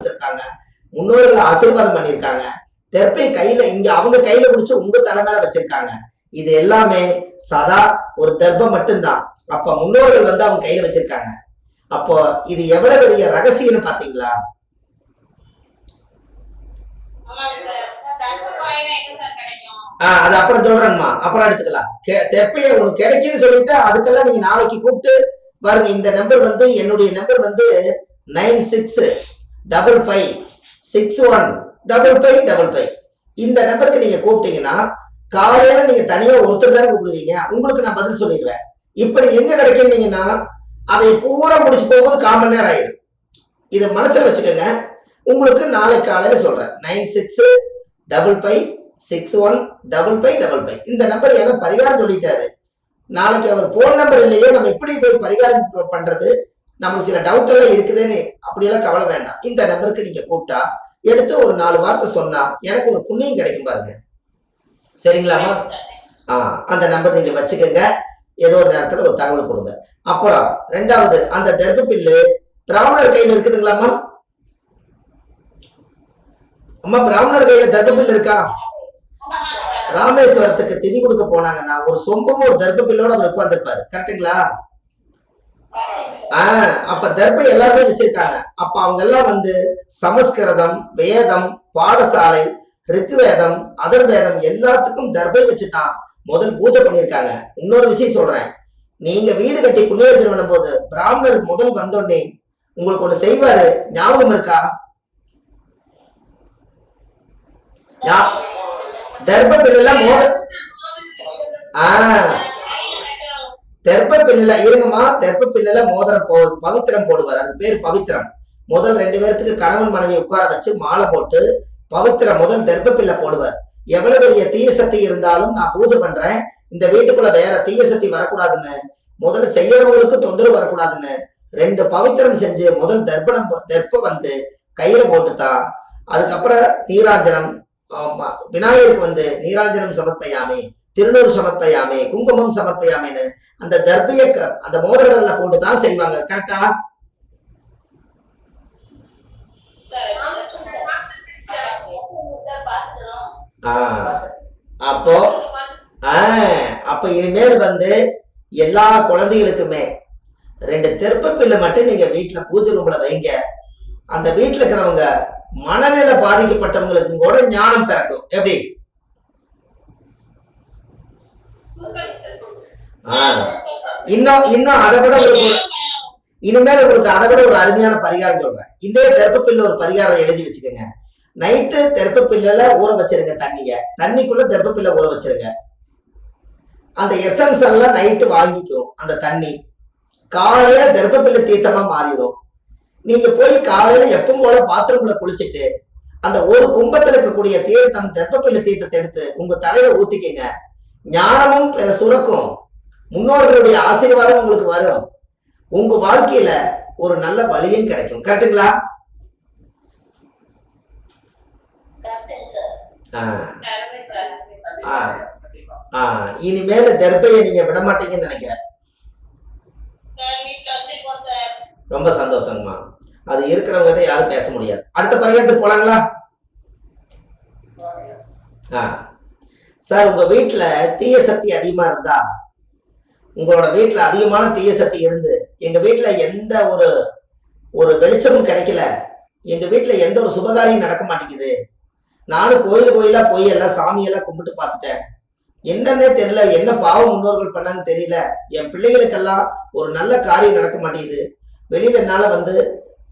கொடுத்துருக்காங்க, முன்னோர்கள் ஆசீர்வாதம் பண்ணியிருக்காங்க. தெற்பை கையில இங்க அவங்க கையில பிடிச்சு உங்க தலைமையில வச்சிருக்காங்க. இது எல்லாமே சதா ஒரு தெர்ப்பம் மட்டும்தான். அப்ப முன்னோர்கள் வந்து அவங்க கையில வச்சிருக்காங்க. அப்போ இது எவ்வளவு பெரிய ரகசியம்னு பாத்தீங்களா? அது அப்புறம் சொல்றேன்மா, அப்புறம் எடுத்துக்கலாம். தெப்பைய உனக்கு கிடைக்குன்னு சொல்லிட்டு அதுக்கெல்லாம் நீங்க நாளைக்கு கூப்பிட்டு பாருங்க. இந்த நம்பர் வந்து என்னுடைய நம்பர் வந்து 9655615555. இந்த நம்பருக்கு நீங்க கூப்பிட்டீங்கன்னா காலையில நீங்க தனியா ஒருத்தர் தான் கூப்பிடுவீங்க, உங்களுக்கு நான் பதில் சொல்லிடுவேன். இப்படி எங்க கிடைக்கும்னீங்கன்னா அதை பூரா முடிச்சு போகும்போது 1/4 மணி நேரம் ஆயிடும். இதை மனசுல வச்சுக்கோங்க. உங்களுக்கு நாளை காலையில சொல்றேன். 9655615555. இந்த நம்பர் என்ன பரிகாரம் சொல்லிட்டாரு. நாளைக்கு அவர் போன் நம்பர் இல்லையே, நம்ம எப்படி போய் பரிகாரம் பண்றது, நமக்கு சில டவுட் எல்லாம் இருக்குதுன்னு அப்படியெல்லாம் கவலை வேண்டாம். இந்த நம்பருக்கு நீங்க கூப்பிட்டா எடுத்து ஒரு 4 வார்த்தை சொன்னா எனக்கு ஒரு புண்ணியம் கிடைக்கும் பாருங்க. சரிங்களாமா? அந்த நம்பர் நீங்க வச்சுக்கோங்க. ஏதோ ஒரு நேரத்துல ஒரு தகவல் கொடுங்க. அப்புறம் 2வது, அந்த தர்ப்ப பில்லு பிராமணர் கையில இருக்குதுங்களாமா? அம்மா, பிராமணர் கையில தர்ப்ப பில்லு இருக்கா? ராமேஸ்வரத்துக்கு திதி கொடுக்க போனாங்கன்னா ஒரு சொம்பும் ஒரு தர்ப்ப பில்லோட அவர் உட்கார்ந்துருப்பாரு. கரெக்டுங்களா? அப்ப தர்ப்பை எல்லாருமே வச்சிருக்காங்க. அப்ப அவங்க எல்லாம் வந்து சமஸ்கிருதம், வேதம், பாடசாலை, ரிக்குவேதம், அதர்வேதம் எல்லாத்துக்கும் தர்ப்பை வச்சுதான் முதல் பூஜை பண்ணியிருக்காங்க. இன்னொரு விஷயம் சொல்றேன். நீங்க வீடு கட்டி புண்ணியர்ஜனம் பண்ணும் போது பிராமணர் முதல் வந்தோடனே உங்களுக்கு ஒண்ணு செய்வாரு, ஞாபகம் இருக்கா? தர்ப்ப பில்லுல தெர்ப்ப பில்லுல இருங்கம்மா. தெர்ப்ப பில்லுல மோதிரம் பவித்திரம் போடுவார். அது பேர் பவித்திரம். முதல் 2 பேர்த்துக்கு கணவன் மனைவி உட்கார வச்சு மாலை போட்டு பவித்திரம் முதல் தெர்ப்ப பில்ல போடுவார். எவ்வளவு பெரிய தீய சக்தி இருந்தாலும் நான் பூஜை பண்றேன், இந்த வீட்டுக்குள்ள வேற தீய சக்தி வரக்கூடாதுன்னு, முதல்ல செய்யறவங்களுக்கு தொந்தரவு வரக்கூடாதுன்னு 2 பவித்திரம் செஞ்சு முதல் தெர்ப்ப வந்து கையில போட்டுத்தான். அதுக்கப்புறம் நீராஞ்சனம், விநாயகருக்கு வந்து நீராஞ்சனம் சமர்ப்பையாமே, திருநூறு சமர்ப்பையாமே, குங்குமம் சமர்ப்பையாமேன்னு அந்த தர்பிய அந்த மோதிரவர்ல போட்டுதான் செய்வாங்க. கரெக்டா? அப்ப இனிமேல் வந்து எல்லா குழந்தைகளுக்குமே 2 தெர்ப்ப பில்லை மட்டும் நீங்க வீட்டுல பூஜை ரூம்ல வைங்க. அந்த வீட்டுல இருக்கிறவங்க மனநிலை பாதிக்கப்பட்டவங்களுக்கு கூட ஞானம் பிறக்கும். எப்படி? இன்னும் அதை விட இனிமேல் உங்களுக்கு அதை விட ஒரு அருமையான பரிகாரம் சொல்றேன். இந்த தெர்ப்ப பில்ல ஒரு பரிகாரம் எழுதி வச்சுக்கோங்க. நைட்டு தெர்ப்ப பில்ல ஊற வச்சிருங்க. தண்ணிக்குள்ள தெர்ப்ப பில்ல ஊற வச்சிருங்க. அந்த எசன்ஸ் எல்லாம் நைட்டு வாங்கிக்கும் அந்த தண்ணி. காலையில தெர்ப்ப பில்ல தீர்த்தமா மாறிடும். நீங்க போய் காலையில எப்பவும் போல பாத்ரூம்ல குளிச்சுட்டு அந்த ஒரு கும்பத்துல இருக்கக்கூடிய தீர்த்தம் தெர்ப்ப பில்ல தீர்த்தத்தை எடுத்து உங்க தலையில ஊத்திக்கங்க. ஞானமும் சுரக்கும், முன்னோர்களுடைய ஆசீர்வாதம் உங்களுக்கு வரும், உங்க வாழ்க்கையில ஒரு நல்ல வழியும் கிடைக்கும். கரெக்டுங்களா? இனிமேல தெர்ப்பையை நீங்க விட மாட்டீங்கன்னு நினைக்கிறேன். ரொம்ப சந்தோஷங்கம்மா. அது இருக்கிறவங்கிட்ட யாரும் பேச முடியாது. அடுத்த பரிகாரத்துக்கு போலாங்களா? சார், உங்க வீட்டுல தீய சக்தி அதிகமா இருந்தா, உங்களோட வீட்டுல அதிகமான தீய சக்தி இருந்து எங்க வீட்டுல எந்த ஒரு வெளிச்சமும் கிடைக்கல, எங்க வீட்டுல எந்த ஒரு சுபகாரியம் நடக்க மாட்டேங்குது, நானும் கோயிலா போய் எல்லாம் சாமியெல்லாம் கும்பிட்டு பார்த்துட்டேன், என்னன்னே தெரியல, என்ன பாவம் முன்னோர்கள் பண்ணான்னு தெரியல, என் பிள்ளைகளுக்கெல்லாம் ஒரு நல்ல காரியம் நடக்க மாட்டேங்குது, வெளியில என்னால வந்து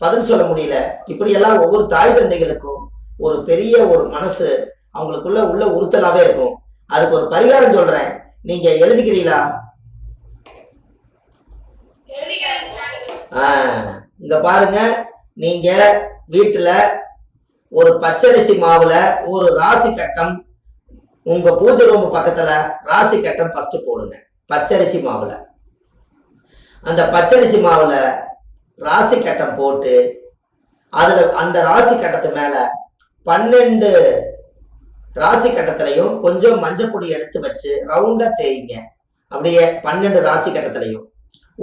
பதில் சொல்ல முடியல, இப்படியெல்லாம் ஒவ்வொரு தாய் தந்தைகளுக்கும் ஒரு பெரிய ஒரு மனசு அவங்களுக்குள்ள உள்ள உறுத்தலாவே இருக்கும். அதுக்கு ஒரு பரிகாரம் சொல்றேன், நீங்க எழுதிக்கிறீங்களா? இங்க பாருங்க. நீங்க வீட்டுல ஒரு பச்சரிசி மாவுல ஒரு ராசி கட்டம், உங்க பூஜை ரூம் பக்கத்துல ராசி கட்டம் ஃபர்ஸ்ட் போடுங்க. பச்சரிசி மாவுல அந்த பச்சரிசி மாவுல ராசி கட்டம் போட்டு அதுல அந்த ராசி கட்டத்து மேல 12 ராசி கட்டத்திலையும் கொஞ்சம் மஞ்சள் பொடி எடுத்து வச்சு ரவுண்டா தேய்ங்க. அப்படியே 12 ராசி கட்டத்திலையும்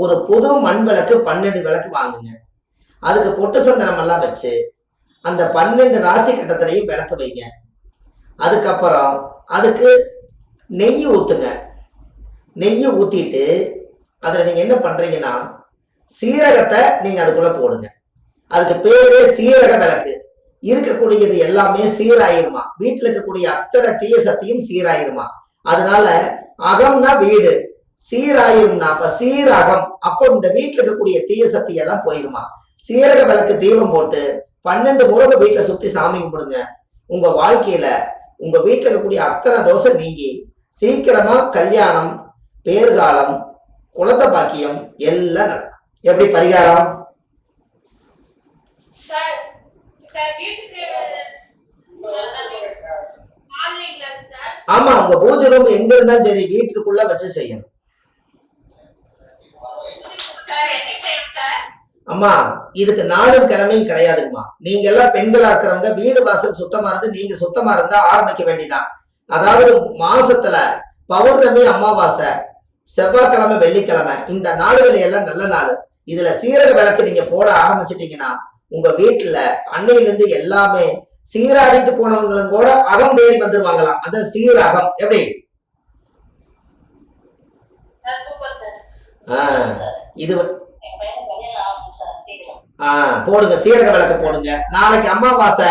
ஒரு புது மண் விளக்கு 12 விளக்கு வாங்குங்க. அதுக்கு பொட்டு சந்தனம் எல்லாம் வச்சு அந்த 12 ராசி கட்டத்திலையும் விளக்கு வைங்க. அதுக்கப்புறம் அதுக்கு நெய் ஊற்றுங்க. நெய் ஊற்றிட்டு அதில் நீங்கள் என்ன பண்ணுறீங்கன்னா சீரகத்தை நீங்கள் அதுக்குள்ளே போடுங்க. அதுக்கு பேரே சீரக விளக்கு. இருக்கக்கூடியது எல்லாமே சீராயிருமா, வீட்டில் இருக்கக்கூடிய அத்தனை தீய சக்தியும் சீராயிருமா. அதனால அகம்னா வீடு, சீராயிரும்னா அப்ப சீரகம், அப்போ இந்த வீட்டில் இருக்கக்கூடிய தீய சக்தி எல்லாம் போயிருமா. சீரக விளக்கு தீபம் போட்டு 12 முறை வீட்டுல சுத்தி சாமி கும்பிடுங்க. உங்க வாழ்க்கையில உங்க வீட்டுல இருக்கக்கூடிய அத்தனை தோசை நீங்கி சீக்கிரமா கல்யாணம், பேர்காலம், குழந்தை பாக்கியம் எல்லாம் நடக்கும். எப்படி பரிகாரம்? ஆமா, உங்க பூஜை ரூம் எங்க இருந்தாலும் சரி வீட்டுக்குள்ள வச்சு செய்யணும். அம்மா, இதுக்கு நாளும் கிழமையும் கிடையாதுங்கம்மா. நீங்க எல்லாம் பெண்களா இருக்கிறவங்க வீடு வாசல் சுத்தமா இருந்து நீங்க சுத்தமா இருந்தா ஆரம்பிக்க வேண்டியதான். அதாவது மாசத்துல பௌர்ணமி, அமாவாசை, செவ்வாய்க்கிழமை, வெள்ளிக்கிழமை இந்த நாளுகள் எல்லாம் நல்ல நாள். இதுல சீரக விளக்கு நீங்க போட ஆரம்பிச்சிட்டீங்கன்னா உங்க வீட்டுல அன்னையிலிருந்து எல்லாமே சீராடிட்டு போனவங்களும் கூட அகம் தேடி வந்துருவாங்களாம். அது சீரகம். எப்படி? இது போடுங்க, சீரக விளக்கு போடுங்க. நாளைக்கு அமாவாசை.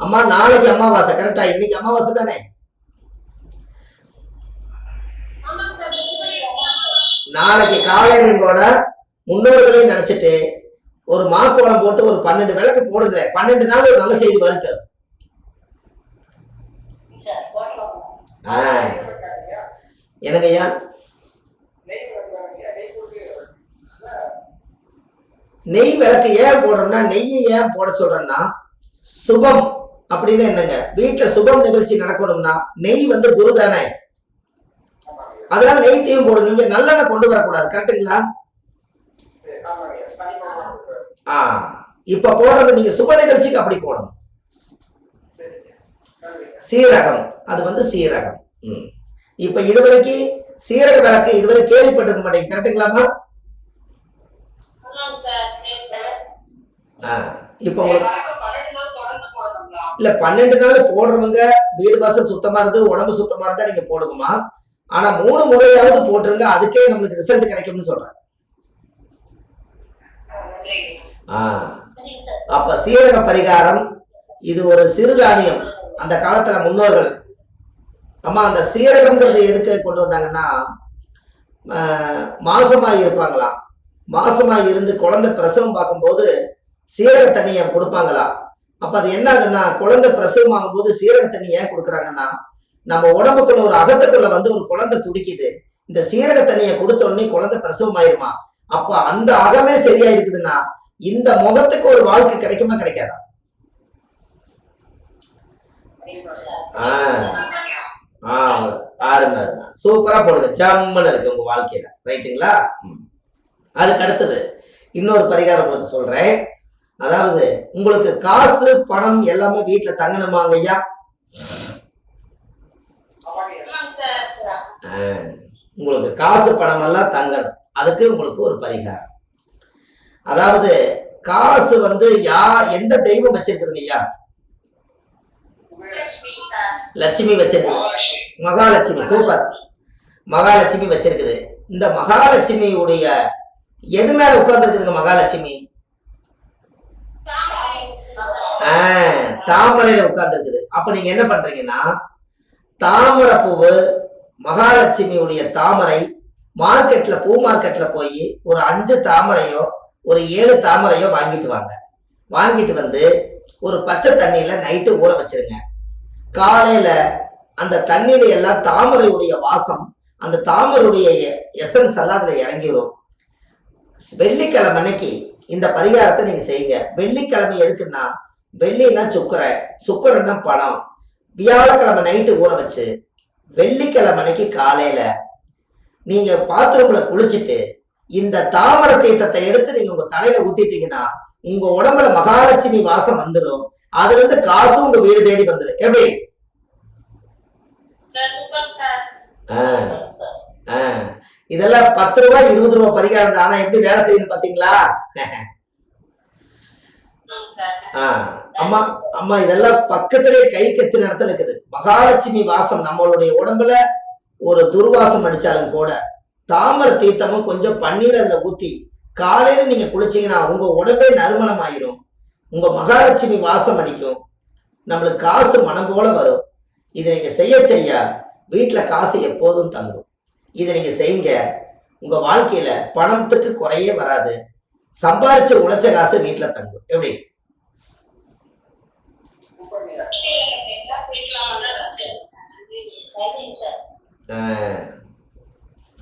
அம்மா நாளைக்கு அமாவாசை கரெக்டா? இன்னைக்கு அமாவாசை தானே? நாளைக்கு காலையிலும் கூட முன்னோர்களையும் நினைச்சிட்டு ஒரு மாக்கோளம் போட்டு ஒரு 12 விளக்கு போடுங்க. 12 நாள் ஒரு நல்ல செய்தி வருது. எனக்கு ஐயா நெய் விளக்கு ஏன் போடுறோம்னா, நெய்யை ஏன் போட சொல்றேன்னா சுபம் அப்படின்னு என்னங்க, வீட்டுல சுபம் நிகழ்ச்சி நடக்கணும்னா நெய் வந்து குரு தானே, அதனால நெய்த்தையும் போடுங்க. இங்க நல்லெண்ணெய் கொண்டு வரக்கூடாது. கரெக்டுங்களா? இப்ப போடுறது நீங்க சுப நிகழ்ச்சிக்கு அப்படி போடணும். சீரகம், அது வந்து சீரகம். இப்ப இதுவரைக்கும் சீரக விளக்கு இதுவரை கேள்விப்பட்டிருக்க மாட்டேங்க. கரெக்டுங்களாமா? இப்ப உங்களுக்கு இல்ல 12 நாள் போடுறவங்க வீடு வாசல் சுத்தமா இருந்து உடம்பு சுத்தமா இருந்தா நீங்க போடுங்கம்மா. ஆனா 3 முறையாவது போட்டுருங்க, அதுக்கே நம்மளுக்கு ரிசல்ட் கிடைக்கும்னு சொல்றேன். அப்ப சீரக பரிகாரம் இது ஒரு சிறுதானியம். அந்த காலத்துல முன்னோர்கள் அம்மா அந்த சீரகம்ங்கிறது எதுக்கு கொண்டு வந்தாங்கன்னா, மாசமாய் இருப்பாங்களாம். மாசமாய் இருந்து குழந்தை பிரசவம் பார்க்கும்போது சீரக தண்ணியை கொடுப்பாங்களாம். அப்ப அது என்ன ஆகுன்னா, குழந்தை பிரசவம் ஆகும்போது சீரக தண்ணி ஏன் கொடுக்குறாங்கன்னா, நம்ம உடம்புக்குள்ள ஒரு அகத்துக்குள்ள வந்து ஒரு குழந்தை துடிக்குது, இந்த சீரக தண்ணியை கொடுத்த உடனே குழந்தை பிரசவம் ஆயிருமா. அப்ப அந்த அகமே சரியா இருக்குதுன்னா இந்த முகத்துக்கு ஒரு வாழ்க்கை கிடைக்குமா கிடைக்காதா? ஆறுங்க, சூப்பரா போடுங்க, ஜம்முன்னு இருக்கு உங்க வாழ்க்கையில. ரைட்டுங்களா? அதுக்கு அடுத்தது இன்னொரு பரிகாரம் உங்களுக்கு சொல்றேன். அதாவது உங்களுக்கு காசு பணம் எல்லாமே வீட்டுல தங்கணுமாங்க ஐயா? உங்களுக்கு காசு பணம் எல்லாம் தங்கணும், அதுக்கு உங்களுக்கு ஒரு பரிகாரம். அதாவது காசு வந்து எந்த தெய்வம் வச்சிருக்குதுங்க ஐயா? லட்சுமி வச்சிருக்கு. மகாலட்சுமி. சூப்பர். மகாலட்சுமி வச்சிருக்குது. இந்த மகாலட்சுமியுடைய எது மேல உட்கார்ந்து இருக்குதுங்க மகாலட்சுமி? தாமரையில உட்கார்ந்து இருக்குது. அப்ப நீங்க என்ன பண்றீங்கன்னா, தாமரை பூவு மகாலட்சுமியுடைய தாமரை மார்க்கெட்ல, பூ மார்க்கெட்ல போய் ஒரு 5 தாமரையோ ஒரு 7 தாமரையோ வாங்கிட்டு வாங்க. வாங்கிட்டு வந்து ஒரு பச்சை தண்ணியில நைட்டு ஊற வச்சிருங்க. காலையில அந்த தண்ணீரை எல்லாம் தாமரையுடைய வாசம், அந்த தாமரையுடைய எசன்ஸ் எல்லாம் அதுல இறங்கிடும். வெள்ளிக்கிழமை அன்னைக்கு இந்த பரிகாரத்தை நீங்க செய்யுங்க. வெள்ளிக்கிழமை எதுக்குன்னா, வெள்ளின்னா சுக்கரன், சுக்கரன்னா பணம். வியாழக்கிழமை நைட்டு ஊற வச்சு வெள்ளிக்கிழமை அன்னைக்கு காலையில நீங்க பாத்ரூம்ல குளிச்சுட்டு இந்த தாமரை தீர்த்தத்தை எடுத்து நீங்க உங்க தலையில ஊத்திட்டீங்கன்னா உங்க உடம்புல மகாலட்சுமி வாசம் வந்துடும். அதுல இருந்து காசும் உங்க வீடு தேடி வந்துடும். எப்படி? இதெல்லாம் 10 ரூபாய் 20 ரூபாய் பரிகாரம் தான். ஆனா எப்படி வேலை செய்யணும் பாத்தீங்களா? அம்மா அம்மா இதெல்லாம் பக்கத்திலே கை கத்தின இடத்துல இருக்குது. மகாலட்சுமி வாசம் நம்மளுடைய உடம்புல ஒரு துர்வாசம் அடிச்சாலும் கூட தாமரை தீர்த்தமும் கொஞ்சம் பன்னீர் அதுல ஊத்தி காலையில நீங்க குளிச்சீங்கன்னா உங்க உடம்பே நறுமணம் ஆயிரும். உங்க மகாலட்சுமி வாசம் அடிக்கும். நம்மளுக்கு காசு மனம் போல வரும். இதை நீங்க செய்ய செய்ய வீட்டுல காசு எப்போதும் தங்கும். இதை நீங்க செய்யுங்க. உங்க வாழ்க்கையில பணத்துக்கு குறையே வராது. சம்பாரிச்ச உழைச்ச காசு வீட்டுல தங்கும். எப்படி?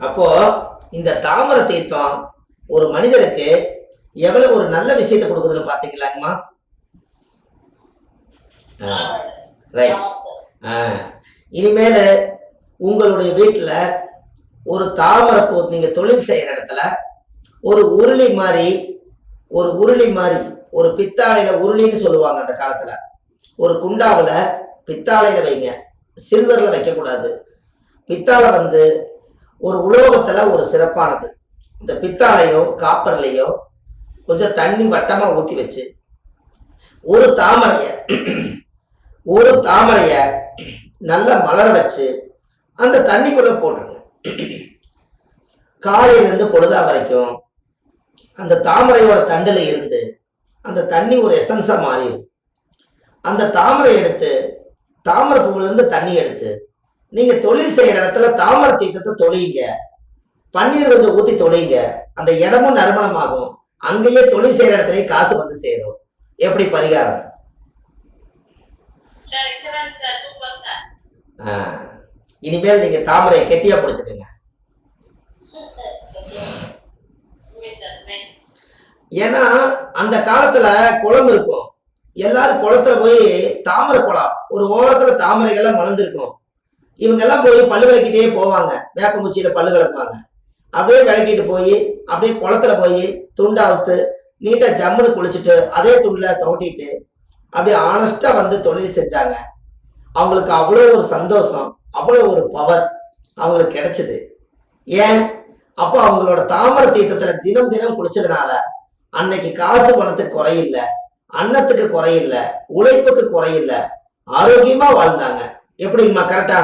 அப்போ இந்த தாமரை தீர்த்தம் ஒரு மனிதருக்கு எவ்வளவு ஒரு நல்ல விஷயத்தை கொடுக்குதுன்னு பாத்தீங்களாங்கம்மா? ரைட். இனிமேல் உங்களுடைய வீட்டுல ஒரு தாமரை பூ நீங்க தொழில் செய்யற இடத்துல ஒரு உருளி மாதிரி ஒரு பித்தாளையில உருளின்னு சொல்லுவாங்க அந்த காலத்துல. ஒரு குண்டாவில் பித்தாளையில வைங்க, சில்வர்ல வைக்க கூடாது. பித்தாளை ஒரு உலோகத்துல ஒரு சிறப்பானது. இந்த பித்தாளையோ காப்பர்லையோ கொஞ்சம் தண்ணி வட்டமா ஊத்தி வச்சு ஒரு தாமரைய நல்லா மலர வச்சு அந்த தண்ணிக்குள்ள போட்டுருங்க. காலையிலிருந்து பொழுதா வரைக்கும் அந்த தாமரையோட தண்டுல இருந்து அந்த தண்ணி ஒரு எசன்ஸா மாறிடும். அந்த தாமரை எடுத்து தாமரை பூவிலிருந்து தண்ணி எடுத்து நீங்க தொழில் செய்யற இடத்துல தாமரை தீர்த்தத்தை தொழிங்க. பன்னீர் கொஞ்சம் ஊத்தி தொழிங்க. அந்த இடமும் நறுமணமாகும். அங்கேயே தொழில் செய்யற இடத்துலயே காசு சேரும். எப்படி பரிகாரம்? இனிமேல் நீங்க தாமரையை கெட்டியா பிடிச்சுக்கங்க. ஏன்னா அந்த காலத்துல குளம் இருக்கும். எல்லாரும் குளத்துல போய் தாமரை குளம் ஒரு ஓரத்துல தாமரைகள்லாம் மலர்ந்துருக்கும். இவங்க எல்லாம் போய் பல்லு விளக்கிட்டே போவாங்க. வேப்பங்குச்சியில பல்லு விளக்குவாங்க. அப்படியே விளக்கிட்டு போய் அப்படியே குளத்துல போய் துண்டாவுத்து நீட்டா ஜம்முன்னு குளிச்சுட்டு அதே துண்டுல தோட்டிட்டு அப்படியே ஆனஸ்டா தொழில் செஞ்சாங்க. அவங்களுக்கு அவ்வளோ ஒரு சந்தோஷம், அவ்வளோ ஒரு பவர் அவங்களுக்கு கிடைச்சது. ஏன்? அப்போ அவங்களோட தாமரை தீர்த்தத்துல தினம் தினம் குளிச்சதுனால அன்னைக்கு காசு பணத்துக்கு குறையில்லை, அன்னத்துக்கு குறையில்லை, உழைப்புக்கு குறையில்லை, ஆரோக்கியமா வாழ்ந்தாங்க. எப்படிங்கம்மா? கரெக்டா?